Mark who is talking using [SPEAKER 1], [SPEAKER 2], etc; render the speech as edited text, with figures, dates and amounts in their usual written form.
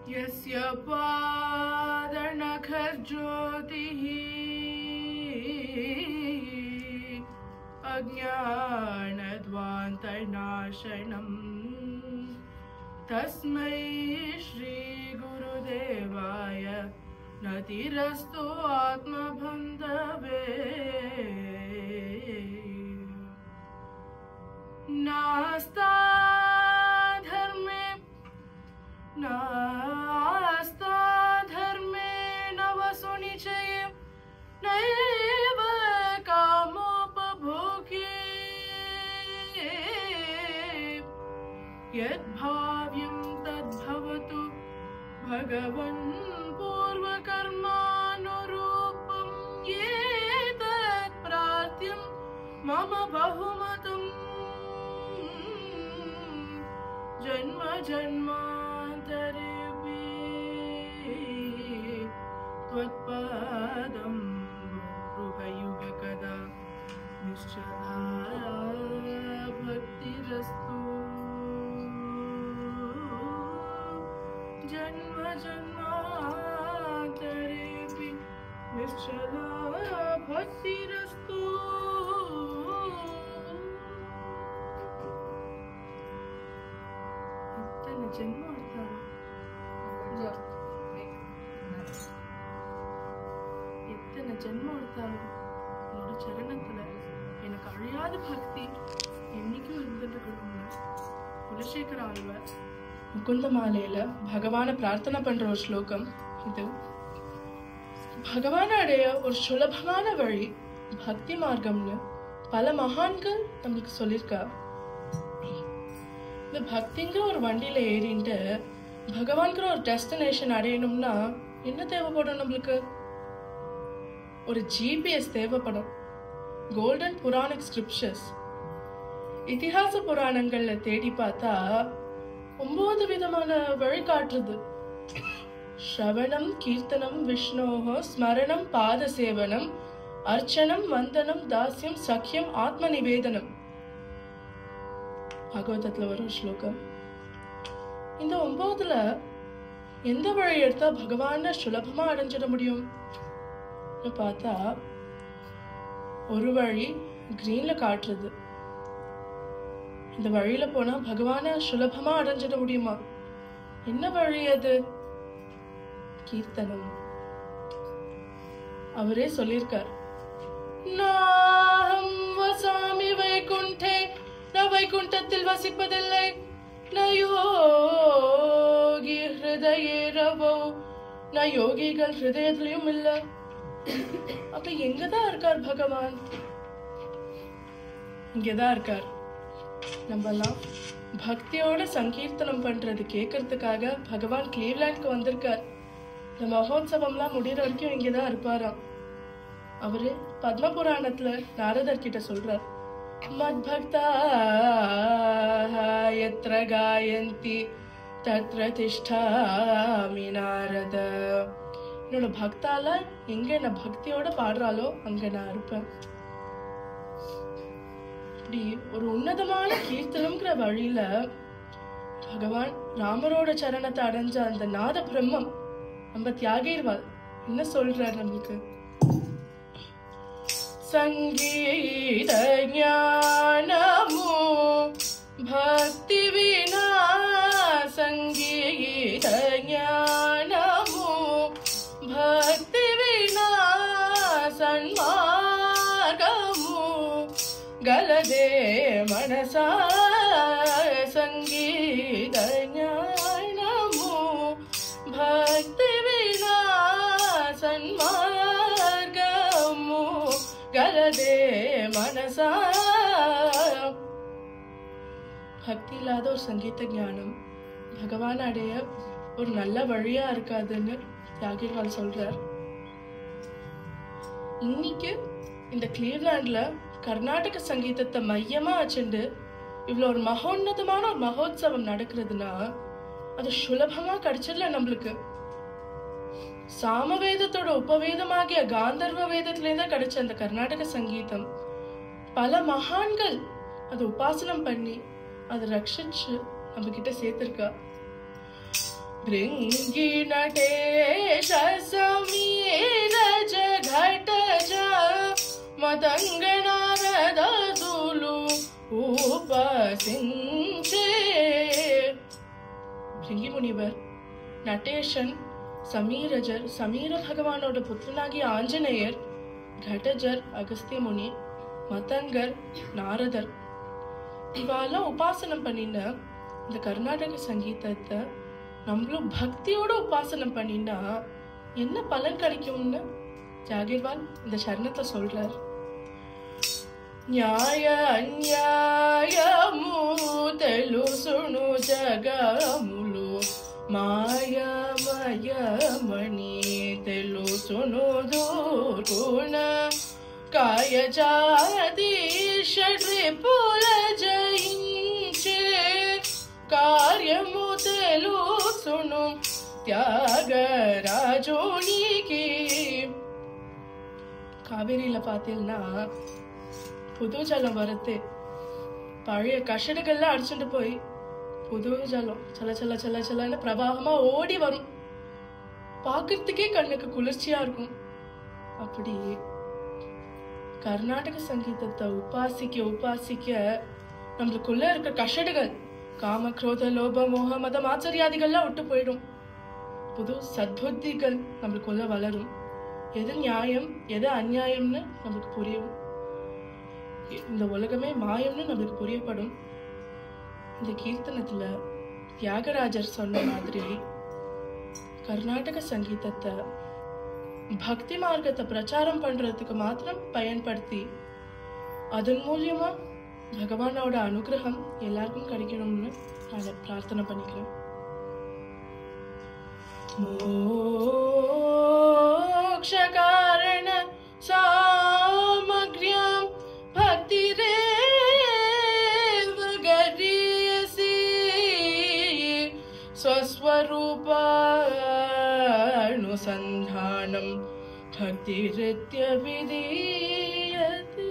[SPEAKER 1] यस्य पादनखज्योतिः अज्ञानध्वान्तनाशनम् तस्मै श्री गुरुदेवाय नतिरस्तु आत्मबन्धवे नास्ता धर्मे नवसुनिचये नैव कामोपभोगे यद्भाव्यं तद्भवतु भगवन् पूर्वकर्मानुरूपं एतत् प्रार्थ्यं मम बहुमतम् जन्म जन्मान्तरेऽपि त्वत्पादं रुहयुगकदा निश्चला भक्तिरस्तु जन्म जन्मान्तरेऽपि निश्चला भक्तिरस्तु जन्म எத்தனை ஜென்மம் எடுத்தாலும் உன்னோட சரணத்துல எனக்கு அழியாத பக்தி என்னைக்கும் இருந்துட்டு இருக்கணும்னு குலசேகர ஆழ்வார் முகுந்த மாலையில பகவான பிரார்த்தனை பண்ற ஒரு ஸ்லோகம் இது. பகவான அடைய ஒரு சுலபமான வழி பக்தி மார்க்கம்னு பல மகான்கள் நம்மளுக்கு சொல்லியிருக்கா. இந்த பக்திங்கிற ஒரு வண்டியில ஏறிட்டு பகவான்கிற ஒரு டெஸ்டினேஷன் அடையணும்னா என்ன தேவைப்படும்? நம்மளுக்கு ஒரு ஜிபிஎஸ் தேவைப்படும். கோல்டன் புராணிக் ஸ்கிரிப்சர்ஸ் இதிகாச புராணங்கள்ல தேடி பார்த்தா 9 விதமான வழிகாட்டுறது. ஸ்ரவணம், கீர்த்தனம், விஷ்ணோஹோ ஸ்மரணம், பாத சேவனம், அர்ச்சனம், வந்தனம், தாஸ்யம், சக்கியம், ஆத்ம நிவேதனம். பாகவதத்துல வரும் ஸ்லோகம். இந்த 9ல எந்த வழி எடுத்தா பகவான சுலபமா அடைஞ்சிட முடியும் பார்த்தா ஒரு வழி கிரீன்ல காட்டுறது. இந்த வழியில போனா பகவான சுலபமா அடைஞ்சிட முடியுமா? என்ன வழி அது? கீர்த்தனம். அவரே சொல்லியிருக்கார், நாஹம் வசாமி வைகுண்டே, நான் வைகுண்டத்தில் வசிப்பதில்லை. யோகி ஹிருதயே ரவோ, நான் யோகிகள் ஹிருதயத்திலையும் இல்ல. அப்ப எங்கதான் இருக்கார் பகவான்? இங்கதான் இருக்கார். நம்ம எல்லாம் பக்தியோட சங்கீர்த்தனம் பண்றது கேட்கறதுக்காக பகவான் கிளீவ்லாண்ட்க்கு வந்திருக்கார். இந்த மகோத்சவம்லாம் முடிகிற வரைக்கும் இங்கதான் இருப்பாராம். அவரு பத்ம புராணத்துல நாரதர் கிட்ட சொல்றார், மத்பக்தாः யத்ர காயந்தி தத்ர திஷ்டாமி நாரத. என்னோட பக்தால எங்க என்ன பக்தியோட பாடுறாலோ அங்க நான் இருப்பேன். இப்படி ஒரு உன்னதமான கீர்த்தனம்ங்கிற வழியில பகவான் ராமரோட சரணத்தை அடைஞ்ச அந்த நாத பிரம்மம் நம்ம தியாகிர்வாள் என்ன சொல்றார் நம்மளுக்கு? संगीत ज्ञानमो भक्ति विना, संगीत ज्ञानमो भक्ति विना, सन्मार्गमो गलदे मनसा. संगीत ज्ञानमो भक्ति विना, सन्मार्गमो गलदे मनसा. பக்தி இல்லாத ஒரு சங்கீத ஞானம் பகவான் அடைய ஒரு நல்ல வழியா இருக்காதுன்னு தியாகிர்வால் சொல்றார். இன்னைக்கு இந்த கிளீவ்லாண்ட்ல கர்நாடக சங்கீதத்தை மையமா வச்சுண்டு இவ்வளவு ஒரு மகோன்னதமான ஒரு மகோத்சவம் நடக்கிறதுனா அது சுலபமா கிடைச்சிடல நம்மளுக்கு. சாமவேதத்தோட உபவேதமாகிய காந்தர்வ வேதத்திலேதான் கிடைச்ச அந்த கர்நாடக சங்கீதம் பல மகான்கள் அதை உபாசனம் பண்ணி அதை ரட்சிச்சு நம்ம கிட்ட சேர்த்திருக்கா. भृङ्गी नटेश समीरज घटज मतंग नारद दुलु उपसिंचे. பிருங்கி முனிவர், நட்டேஷன், சமீரஜர், சமீர பகவானோட புத்திரனாகிய ஆஞ்சநேயர், கடஜர் அகஸ்திய முனி, மதங்கர் நாரதர் இவெல்லாம் உபாசனம் பண்ணின இந்த கர்நாடக சங்கீதத்தை நம்மளும் பக்தியோட உபாசனம் பண்ணினா என்ன பலன் கிடைக்கும்னு ஜாகிர்வால் இந்த சரணத்தை சொல்றார். న్యాయ అన్యాయము తెలుసును జగములు మాయమయమణి తెలుసును దూర్గుణ కాయజాతి షడ్రిపుల జయించే కార్యము తెలుసును త్యాగరాజునికి. காவேரியில பார்த்தீங்கன்னா புது ஜலம் வரத்து பழைய கஷடுகள்லாம் அடிச்சுட்டு போய் புது ஜலம் சல சல சல சலன்னு பிரவாகமா ஓடி வரும். பார்க்கறதுக்கே கண்ணுக்கு குளிர்ச்சியா இருக்கும். அப்படி கர்நாடக சங்கீதத்தை உபாசிக்க உபாசிக்க நம்மளுக்குள்ள இருக்க கஷடுகள் காம குரோத லோப மோக மதம் ஆச்சரியாதிகள்லாம் விட்டு போயிடும். புது சத்புத்திகள் நம்மளுக்குள்ள வளரும். எது நியாயம் எது அநியாயம்னு நம்மளுக்கு புரியும். இந்த உலகமே மாயம்னு நம்மளுக்கு புரியப்படும். இந்த கீர்த்தனத்துல தியாகராஜர் சொன்ன மாதிரி கர்நாடக சங்கீதத்தை பக்தி மார்க்கத்தை பிரச்சாரம் பண்றதுக்கு மாத்திரம் பயன்படுத்தி அதன் மூலியமா பகவானோட அனுகிரகம் எல்லாருக்கும் கிடைக்கணும்னு நான் பிரார்த்தனை பண்ணிக்கிறேன். மோக்ஷகாரண சாமக்ரியம் भक्तिरेव गरीयसी स्वस्वरूपानुसन्धानं भक्तिरित्यभिधीयते.